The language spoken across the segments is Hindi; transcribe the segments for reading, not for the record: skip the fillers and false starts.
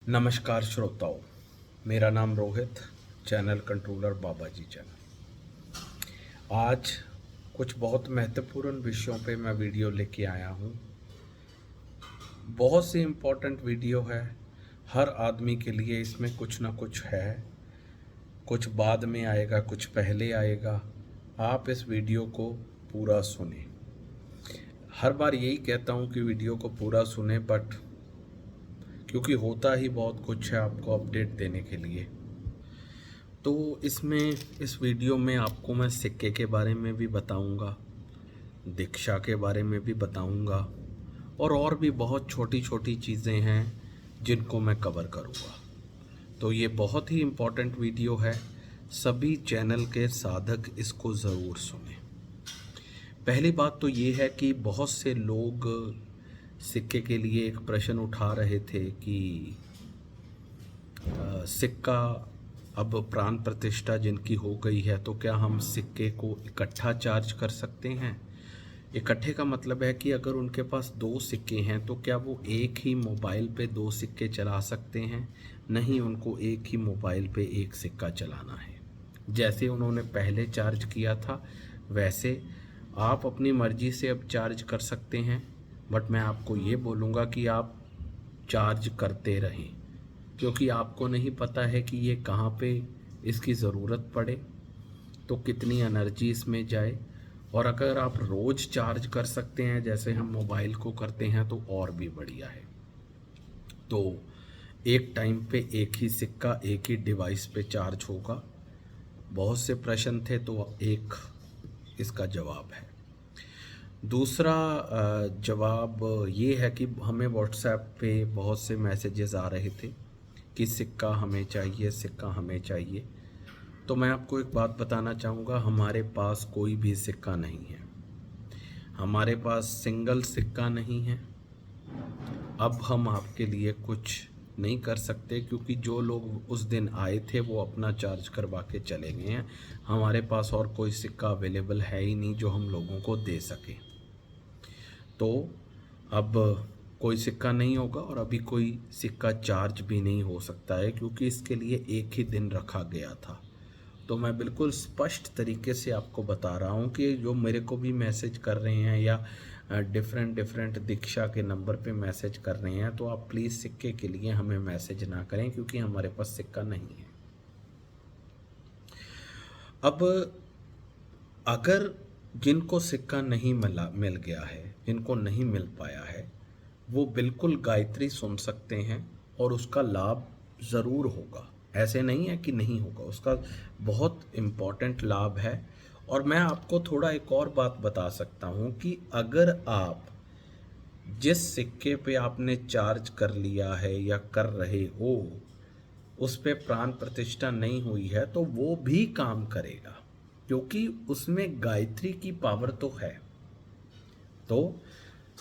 नमस्कार श्रोताओं, मेरा नाम रोहित, चैनल कंट्रोलर बाबा जी चैनल। आज कुछ बहुत महत्वपूर्ण विषयों पे मैं वीडियो लेके आया हूँ। बहुत सी इम्पोर्टेंट वीडियो है, हर आदमी के लिए इसमें कुछ ना कुछ है, कुछ बाद में आएगा, कुछ पहले आएगा। आप इस वीडियो को पूरा सुने। हर बार यही कहता हूँ कि वीडियो को पूरा सुने, बट क्योंकि होता ही बहुत कुछ है आपको अपडेट देने के लिए। तो इस वीडियो में आपको मैं सिक्के के बारे में भी बताऊंगा, दीक्षा के बारे में भी बताऊंगा, और भी बहुत छोटी छोटी चीज़ें हैं जिनको मैं कवर करूंगा। तो ये बहुत ही इम्पोर्टेंट वीडियो है, सभी चैनल के साधक इसको ज़रूर सुने। पहली बात तो ये है कि बहुत से लोग सिक्के के लिए एक प्रश्न उठा रहे थे कि सिक्का अब प्राण प्रतिष्ठा जिनकी हो गई है तो क्या हम सिक्के को इकट्ठा चार्ज कर सकते हैं। इकट्ठे का मतलब है कि अगर उनके पास दो सिक्के हैं तो क्या वो एक ही मोबाइल पे दो सिक्के चला सकते हैं। नहीं, उनको एक ही मोबाइल पे एक सिक्का चलाना है। जैसे उन्होंने पहले चार्ज किया था वैसे आप अपनी मर्जी से अब चार्ज कर सकते हैं। बट मैं आपको ये बोलूँगा कि आप चार्ज करते रहें, क्योंकि आपको नहीं पता है कि ये कहाँ पे इसकी ज़रूरत पड़े, तो कितनी एनर्जी इसमें जाए। और अगर आप रोज़ चार्ज कर सकते हैं जैसे हम मोबाइल को करते हैं तो और भी बढ़िया है। तो एक टाइम पे एक ही सिक्का एक ही डिवाइस पे चार्ज होगा। बहुत से प्रश्न थे तो एक इसका जवाब है। दूसरा जवाब ये है कि हमें व्हाट्सएप पे बहुत से मैसेजेस आ रहे थे कि सिक्का हमें चाहिए, सिक्का हमें चाहिए। तो मैं आपको एक बात बताना चाहूँगा, हमारे पास कोई भी सिक्का नहीं है, हमारे पास सिंगल सिक्का नहीं है। अब हम आपके लिए कुछ नहीं कर सकते, क्योंकि जो लोग उस दिन आए थे वो अपना चार्ज करवा के चले गए हैं। हमारे पास और कोई सिक्का अवेलेबल है ही नहीं जो हम लोगों को दे सके। तो अब कोई सिक्का नहीं होगा और अभी कोई सिक्का चार्ज भी नहीं हो सकता है, क्योंकि इसके लिए एक ही दिन रखा गया था। तो मैं बिल्कुल स्पष्ट तरीके से आपको बता रहा हूँ कि जो मेरे को भी मैसेज कर रहे हैं या डिफरेंट दीक्षा के नंबर पे मैसेज कर रहे हैं, तो आप प्लीज़ सिक्के के लिए हमें मैसेज ना करें, क्योंकि हमारे पास सिक्का नहीं है। अब अगर जिनको सिक्का नहीं मिल गया है, जिनको नहीं मिल पाया है, वो बिल्कुल गायत्री सुन सकते हैं और उसका लाभ ज़रूर होगा। ऐसे नहीं है कि नहीं होगा, उसका बहुत इम्पॉर्टेंट लाभ है। और मैं आपको थोड़ा एक और बात बता सकता हूँ कि अगर आप जिस सिक्के पे आपने चार्ज कर लिया है या कर रहे हो उस पे प्राण प्रतिष्ठा नहीं हुई है तो वो भी काम करेगा, क्योंकि उसमें गायत्री की पावर तो है। तो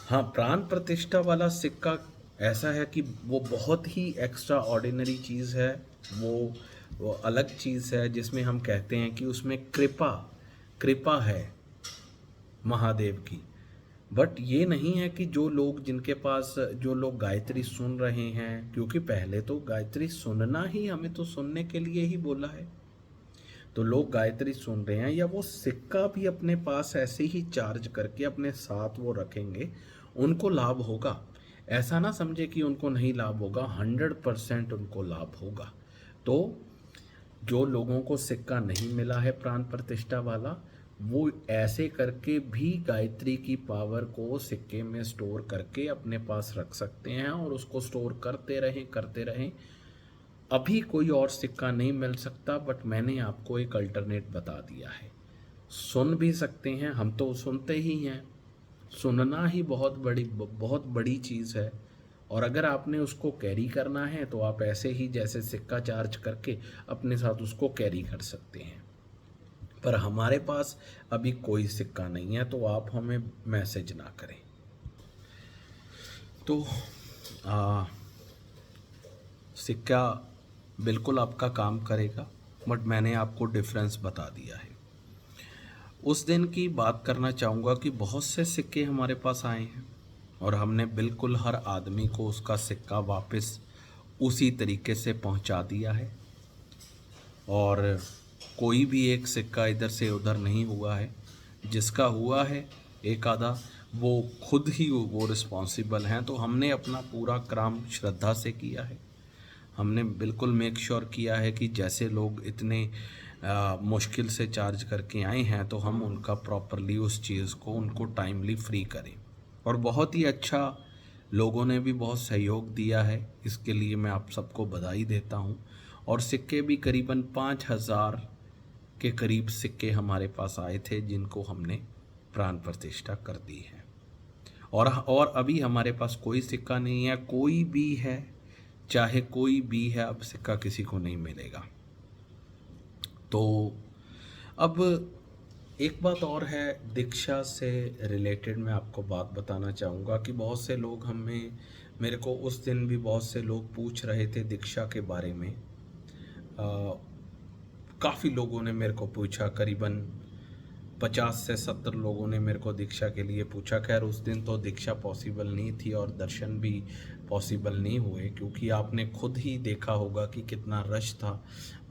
हाँ, प्राण प्रतिष्ठा वाला सिक्का ऐसा है कि वो बहुत ही एक्स्ट्रा ऑर्डिनरी चीज़ है। वो अलग चीज़ है जिसमें हम कहते हैं कि उसमें कृपा कृपा है महादेव की। बट ये नहीं है कि जो लोग गायत्री सुन रहे हैं, क्योंकि पहले तो गायत्री सुनना ही, हमें तो सुनने के लिए ही बोला है। तो लोग गायत्री सुन रहे हैं या वो सिक्का भी अपने पास ऐसे ही चार्ज करके अपने साथ वो रखेंगे, उनको लाभ होगा। ऐसा ना समझे कि उनको नहीं लाभ होगा, 100% उनको लाभ होगा। तो जो लोगों को सिक्का नहीं मिला है प्राण प्रतिष्ठा वाला, वो ऐसे करके भी गायत्री की पावर को सिक्के में स्टोर करके अपने पास रख सकते हैं और उसको स्टोर करते रहें। अभी कोई और सिक्का नहीं मिल सकता, बट मैंने आपको एक अल्टरनेट बता दिया है। सुन भी सकते हैं, हम तो सुनते ही हैं। सुनना ही बहुत बड़ी चीज़ है। और अगर आपने उसको कैरी करना है तो आप ऐसे ही जैसे सिक्का चार्ज करके अपने साथ उसको कैरी कर सकते हैं। पर हमारे पास अभी कोई सिक्का नहीं है, तो आप हमें मैसेज ना करें। तो सिक्का बिल्कुल आपका काम करेगा, बट मैंने आपको डिफरेंस बता दिया है। उस दिन की बात करना चाहूँगा कि बहुत से सिक्के हमारे पास आए हैं और हमने बिल्कुल हर आदमी को उसका सिक्का वापस उसी तरीके से पहुंचा दिया है। और कोई भी एक सिक्का इधर से उधर नहीं हुआ है। जिसका हुआ है एक आधा, वो खुद ही वो रिस्पॉन्सिबल हैं। तो हमने अपना पूरा काम श्रद्धा से किया है। हमने बिल्कुल मेक श्योर किया है कि जैसे लोग इतने मुश्किल से चार्ज करके आए हैं तो हम उनका प्रॉपरली उस चीज़ को उनको टाइमली फ्री करें। और बहुत ही अच्छा, लोगों ने भी बहुत सहयोग दिया है, इसके लिए मैं आप सबको बधाई देता हूँ। और सिक्के भी करीबन 5,000 के करीब सिक्के हमारे पास आए थे जिनको हमने प्राण प्रतिष्ठा कर दी है। और अभी हमारे पास कोई सिक्का नहीं है। कोई भी है, चाहे कोई भी है, अब सिक्का किसी को नहीं मिलेगा। तो अब एक बात और है, दीक्षा से रिलेटेड मैं आपको बात बताना चाहूँगा कि बहुत से लोग मेरे को उस दिन भी बहुत से लोग पूछ रहे थे दीक्षा के बारे में। काफ़ी लोगों ने मेरे को पूछा, करीबन 50 से 70 लोगों ने मेरे को दीक्षा के लिए पूछा। खैर उस दिन तो दीक्षा पॉसिबल नहीं थी और दर्शन भी पॉसिबल नहीं हुए, क्योंकि आपने खुद ही देखा होगा कि कितना रश था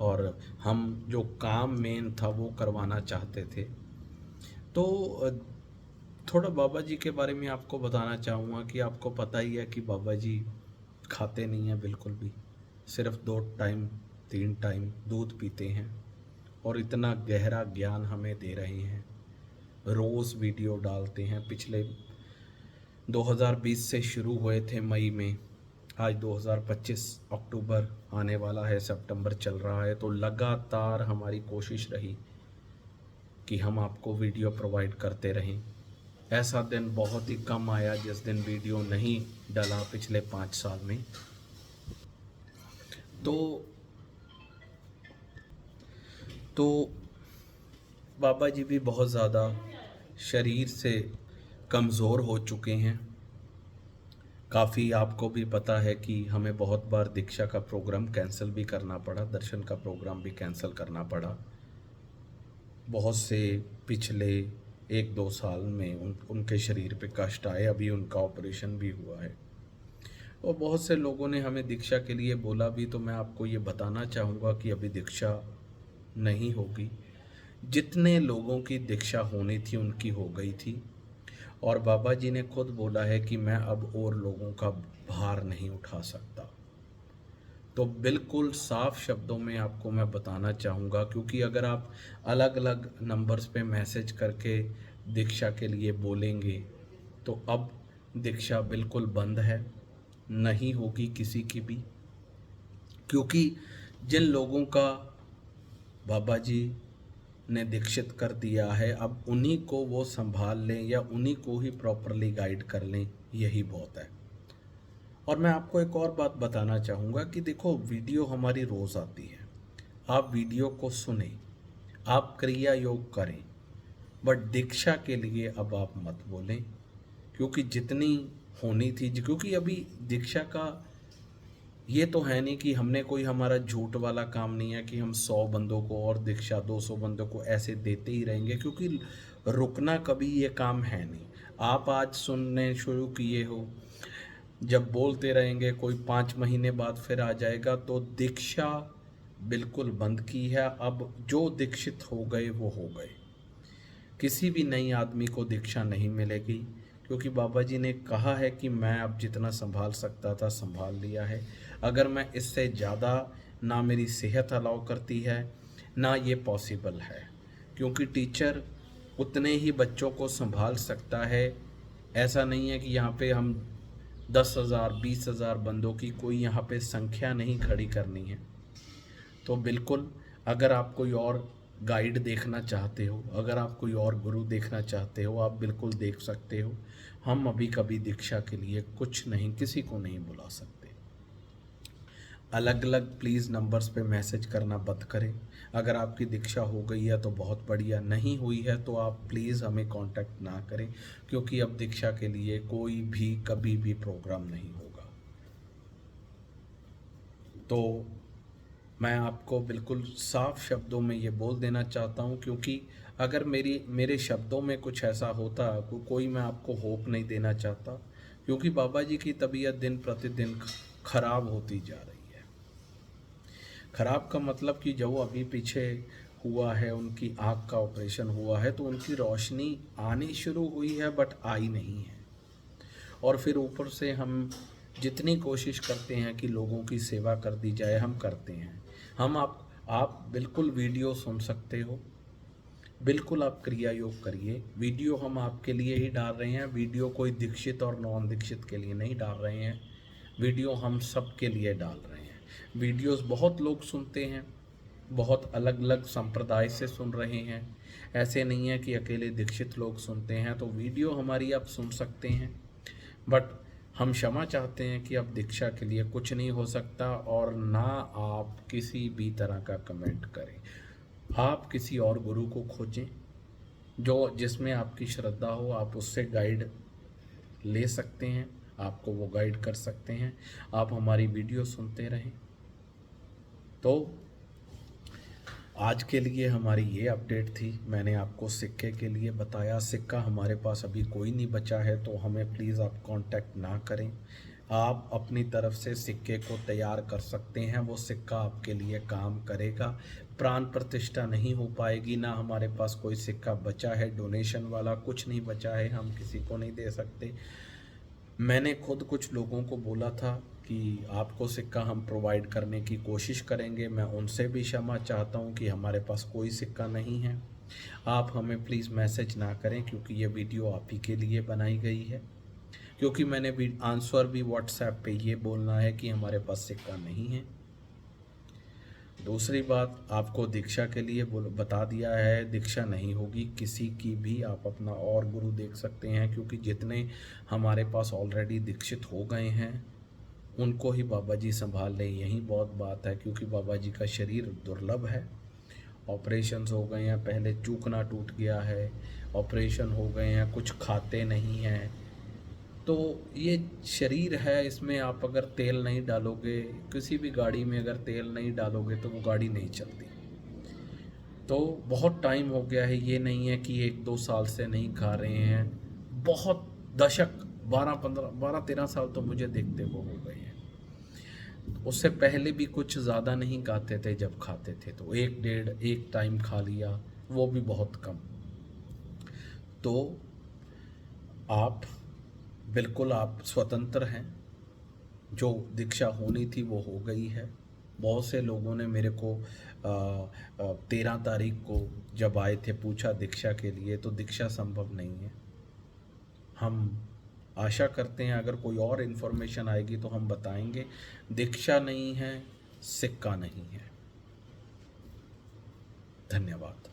और हम जो काम मेन था वो करवाना चाहते थे। तो थोड़ा बाबा जी के बारे में आपको बताना चाहूँगा कि आपको पता ही है कि बाबा जी खाते नहीं हैं बिल्कुल भी, सिर्फ 2 टाइम 3 टाइम दूध पीते हैं और इतना गहरा ज्ञान हमें दे रहे हैं। रोज़ वीडियो डालते हैं। पिछले 2020 से शुरू हुए थे मई में, आज 2025 अक्टूबर आने वाला है, सितंबर चल रहा है। तो लगातार हमारी कोशिश रही कि हम आपको वीडियो प्रोवाइड करते रहें। ऐसा दिन बहुत ही कम आया जिस दिन वीडियो नहीं डला पिछले 5 साल में। तो बाबा जी भी बहुत ज़्यादा शरीर से कमज़ोर हो चुके हैं। काफ़ी आपको भी पता है कि हमें बहुत बार दीक्षा का प्रोग्राम कैंसिल भी करना पड़ा, दर्शन का प्रोग्राम भी कैंसिल करना पड़ा। बहुत से पिछले 1-2 साल में उनके शरीर पे कष्ट आए। अभी उनका ऑपरेशन भी हुआ है। और बहुत से लोगों ने हमें दीक्षा के लिए बोला भी, तो मैं आपको ये बताना चाहूँगा कि अभी दीक्षा नहीं होगी। जितने लोगों की दीक्षा होनी थी उनकी हो गई थी। और बाबा जी ने खुद बोला है कि मैं अब और लोगों का भार नहीं उठा सकता। तो बिल्कुल साफ शब्दों में आपको मैं बताना चाहूँगा, क्योंकि अगर आप अलग अलग नंबर्स पे मैसेज करके दीक्षा के लिए बोलेंगे तो अब दीक्षा बिल्कुल बंद है, नहीं होगी किसी की भी। क्योंकि जिन लोगों का बाबा जी ने दीक्षित कर दिया है, अब उन्हीं को वो संभाल लें या उन्हीं को ही प्रॉपरली गाइड कर लें, यही बहुत है। और मैं आपको एक और बात बताना चाहूँगा कि देखो, वीडियो हमारी रोज़ आती है, आप वीडियो को सुने, आप क्रिया योग करें, बट दीक्षा के लिए अब आप मत बोलें, क्योंकि जितनी होनी थी, क्योंकि अभी दीक्षा का ये तो है नहीं कि हमने कोई, हमारा झूठ वाला काम नहीं है कि हम 100 बंदों को और दीक्षा 200 बंदों को ऐसे देते ही रहेंगे, क्योंकि रुकना कभी ये काम है नहीं। आप आज सुनने शुरू किए हो, जब बोलते रहेंगे, कोई 5 महीने बाद फिर आ जाएगा। तो दीक्षा बिल्कुल बंद की है। अब जो दीक्षित हो गए वो हो गए, किसी भी नई आदमी को दीक्षा नहीं मिलेगी, क्योंकि बाबा जी ने कहा है कि मैं अब जितना संभाल सकता था संभाल लिया है। अगर मैं इससे ज़्यादा, ना मेरी सेहत अलाउ करती है, ना ये पॉसिबल है, क्योंकि टीचर उतने ही बच्चों को संभाल सकता है। ऐसा नहीं है कि यहाँ पे हम 10,000 20,000 बंदों की कोई यहाँ पे संख्या नहीं खड़ी करनी है। तो बिल्कुल, अगर आप कोई और गाइड देखना चाहते हो, अगर आप कोई और गुरु देखना चाहते हो, आप बिल्कुल देख सकते हो। हम अभी कभी दीक्षा के लिए कुछ नहीं, किसी को नहीं बुला सकते। अलग अलग प्लीज़ नंबर्स पे मैसेज करना बंद करें। अगर आपकी दीक्षा हो गई है तो बहुत बढ़िया, नहीं हुई है तो आप प्लीज़ हमें कांटेक्ट ना करें, क्योंकि अब दीक्षा के लिए कोई भी कभी भी प्रोग्राम नहीं होगा। तो मैं आपको बिल्कुल साफ शब्दों में ये बोल देना चाहता हूँ, क्योंकि अगर मेरे शब्दों में कुछ ऐसा होता, कोई मैं आपको होप नहीं देना चाहता, क्योंकि बाबा जी की तबीयत दिन प्रतिदिन ख़राब होती जा रही है। खराब का मतलब कि जो अभी पीछे हुआ है, उनकी आँख का ऑपरेशन हुआ है तो उनकी रोशनी आनी शुरू हुई है बट आई नहीं है। और फिर ऊपर से हम जितनी कोशिश करते हैं कि लोगों की सेवा कर दी जाए, हम करते हैं। हम आप बिल्कुल वीडियो सुन सकते हो, बिल्कुल आप क्रिया योग करिए। वीडियो हम आपके लिए ही डाल रहे हैं, वीडियो कोई दीक्षित और नॉन दीक्षित के लिए नहीं डाल रहे हैं, वीडियो हम सब के लिए डाल रहे हैं। वीडियोस बहुत लोग सुनते हैं, बहुत अलग अलग संप्रदाय से सुन रहे हैं, ऐसे नहीं है कि अकेले दीक्षित लोग सुनते हैं। तो वीडियो हमारी आप सुन सकते हैं, बट हम क्षमा चाहते हैं कि अब दीक्षा के लिए कुछ नहीं हो सकता, और ना आप किसी भी तरह का कमेंट करें। आप किसी और गुरु को खोजें जो जिसमें आपकी श्रद्धा हो, आप उससे गाइड ले सकते हैं, आपको वो गाइड कर सकते हैं। आप हमारी वीडियो सुनते रहें। तो आज के लिए हमारी ये अपडेट थी। मैंने आपको सिक्के के लिए बताया। सिक्का हमारे पास अभी कोई नहीं बचा है, तो हमें प्लीज़ आप कांटेक्ट ना करें। आप अपनी तरफ से सिक्के को तैयार कर सकते हैं, वो सिक्का आपके लिए काम करेगा। प्राण प्रतिष्ठा नहीं हो पाएगी, ना हमारे पास कोई सिक्का बचा है डोनेशन वाला, कुछ नहीं बचा है, हम किसी को नहीं दे सकते। मैंने खुद कुछ लोगों को बोला था कि आपको सिक्का हम प्रोवाइड करने की कोशिश करेंगे। मैं उनसे भी क्षमा चाहता हूं कि हमारे पास कोई सिक्का नहीं है। आप हमें प्लीज़ मैसेज ना करें, क्योंकि ये वीडियो आप ही के लिए बनाई गई है। क्योंकि मैंने भी आंसर भी व्हाट्सएप पे ये बोलना है कि हमारे पास सिक्का नहीं है। दूसरी बात, आपको दीक्षा के लिए बता दिया है, दीक्षा नहीं होगी किसी की भी। आप अपना और गुरु देख सकते हैं, क्योंकि जितने हमारे पास ऑलरेडी दीक्षित हो गए हैं उनको ही बाबा जी संभाल लें, यही बहुत बात है। क्योंकि बाबा जी का शरीर दुर्लभ है, ऑपरेशंस हो गए हैं, पहले चूकना टूट गया है, ऑपरेशन हो गए हैं, कुछ खाते नहीं हैं। तो ये शरीर है, इसमें आप अगर तेल नहीं डालोगे, किसी भी गाड़ी में अगर तेल नहीं डालोगे तो वो गाड़ी नहीं चलती। तो बहुत टाइम हो गया है, ये नहीं है कि 1-2 साल से नहीं खा रहे हैं, बहुत दशक 12-13 साल तो मुझे देखते हो गए हैं। उससे पहले भी कुछ ज़्यादा नहीं खाते थे, जब खाते थे तो 1 टाइम खा लिया, वो भी बहुत कम। तो आप बिल्कुल आप स्वतंत्र हैं, जो दीक्षा होनी थी वो हो गई है। बहुत से लोगों ने मेरे को 13 तारीख को जब आए थे पूछा दीक्षा के लिए, तो दीक्षा संभव नहीं है। हम आशा करते हैं अगर कोई और इन्फॉर्मेशन आएगी तो हम बताएंगे। दीक्षा नहीं है, सिक्का नहीं है। धन्यवाद।